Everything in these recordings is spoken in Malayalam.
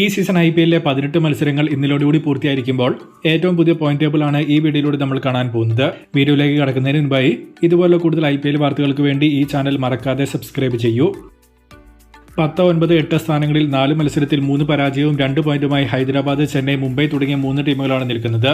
ഈ സീസൺ IPL-ലെ 18 മത്സരങ്ങൾ ഇന്നലോടുകൂടി പൂർത്തിയായിരിക്കുമ്പോൾ ഏറ്റവും പുതിയ പോയിന്റ് ടേബിളാണ് ഈ വീഡിയോയിലൂടെ നമ്മൾ കാണാൻ പോകുന്നത്. വീഡിയോയിലേക്ക് കടക്കുന്നതിന് മുൻപായി ഇതുപോലെ കൂടുതൽ IPL വാർത്തകൾക്ക് വേണ്ടി ഈ ചാനൽ മറക്കാതെ സബ്സ്ക്രൈബ് ചെയ്യൂ. 10, 9, 8 സ്ഥാനങ്ങളിൽ 4 മത്സരത്തിൽ 3 പരാജയവും 2 പോയിന്റുമായി ഹൈദരാബാദ്, ചെന്നൈ, മുംബൈ തുടങ്ങിയ 3 ടീമുകളാണ് നിൽക്കുന്നത്.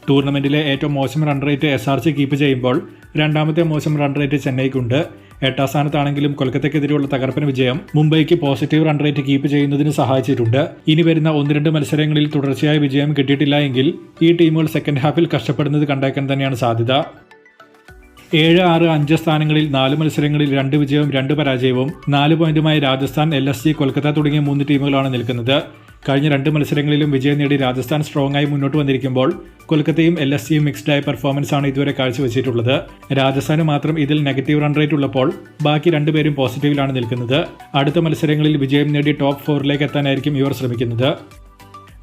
ടൂർണമെന്റിലെ ഏറ്റവും മോശം റൺ റേറ്റ് SRC കീപ്പ് ചെയ്യുമ്പോൾ രണ്ടാമത്തെ മോശം റൺ റേറ്റ് ചെന്നൈക്കുണ്ട്. 8ാം സ്ഥാനത്താണെങ്കിലും കൊൽക്കത്തയ്ക്കെതിരെയുള്ള തകർപ്പൻ വിജയം മുംബൈക്ക് പോസിറ്റീവ് റൺ റേറ്റ് കീപ്പ് ചെയ്യുന്നതിന് സഹായിച്ചിട്ടുണ്ട്. ഇനി വരുന്ന 1-2 മത്സരങ്ങളിൽ തുടർച്ചയായ വിജയം കിട്ടിയിട്ടില്ല എങ്കിൽ ഈ ടീമുകൾ സെക്കൻഡ് ഹാഫിൽ കഷ്ടപ്പെടുന്നത് കണ്ടേക്കാൻ തന്നെയാണ് സാധ്യത. 7, 6, 5 സ്ഥാനങ്ങളിൽ 4 മത്സരങ്ങളിൽ 2 വിജയവും 2 പരാജയവും 4 പോയിന്റുമായി രാജസ്ഥാൻ, LSG, കൊൽക്കത്ത തുടങ്ങിയ 3 ടീമുകളാണ് നിൽക്കുന്നത്. കഴിഞ്ഞ 2 മത്സരങ്ങളിലും വിജയം നേടി രാജസ്ഥാൻ സ്ട്രോങ് ആയി മുന്നോട്ട് വന്നിരിക്കുമ്പോൾ കൊൽക്കത്തയും LSGയും മിക്സ്ഡായ പെർഫോമൻസ് ആണ് ഇതുവരെ കാഴ്ചവെച്ചിട്ടുള്ളത്. രാജസ്ഥാന് മാത്രം ഇതിൽ നെഗറ്റീവ് റൺ റേറ്റ് ഉള്ളപ്പോൾ ബാക്കി 2 പേരും പോസിറ്റീവിലാണ് നിൽക്കുന്നത്. അടുത്ത മത്സരങ്ങളിൽ വിജയം നേടി ടോപ്പ് 4ലേക്ക് എത്താനായിരിക്കും ഇവർ ശ്രമിക്കുന്നത്.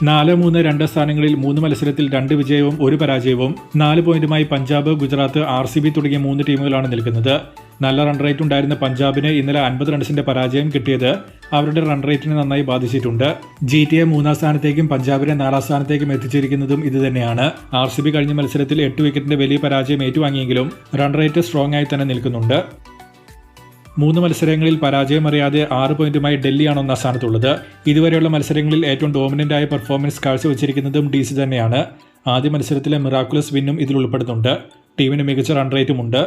4, 3, 2 സ്ഥാനങ്ങളിൽ 3 മത്സരത്തിൽ 2 വിജയവും 1 പരാജയവും 4 പോയിന്റുമായി പഞ്ചാബ്, ഗുജറാത്ത്, RCB തുടങ്ങിയ 3 ടീമുകളാണ് നിൽക്കുന്നത്. നല്ല റൺ റേറ്റ് ഉണ്ടായിരുന്ന പഞ്ചാബിന് ഇന്നലെ 50 റൺസിന്റെ പരാജയം കിട്ടിയത് അവരുടെ റൺ റേറ്റിനെ നന്നായി ബാധിച്ചിട്ടുണ്ട്. GTA 3ാം സ്ഥാനത്തേക്കും പഞ്ചാബിനെ 4ാം സ്ഥാനത്തേക്കും എത്തിച്ചിരിക്കുന്നതും ഇതുതന്നെയാണ്. RCB കഴിഞ്ഞ മത്സരത്തിൽ 8 വിക്കറ്റിന്റെ വലിയ പരാജയം ഏറ്റുവാങ്ങിയെങ്കിലും റൺ റേറ്റ് സ്ട്രോങ് ആയി തന്നെ നിൽക്കുന്നുണ്ട്. 3 മത്സരങ്ങളിൽ പരാജയമറിയാതെ 6 പോയിന്റുമായി ഡൽഹിയാണ് 1ാം സ്ഥാനത്തുള്ളത്. ഇതുവരെയുള്ള മത്സരങ്ങളിൽ ഏറ്റവും ഡോമിനന്റ് ആയ പെർഫോമൻസ് കാഴ്ചവെച്ചിരിക്കുന്നതും DC തന്നെയാണ്. ആദ്യ മത്സരത്തിലെ മിറാക്കുലസ് വിന്നും ഇതിൽ ഉൾപ്പെടുന്നുണ്ട്. ടീമിന് മികച്ച റൺ റേറ്റുമുണ്ട്.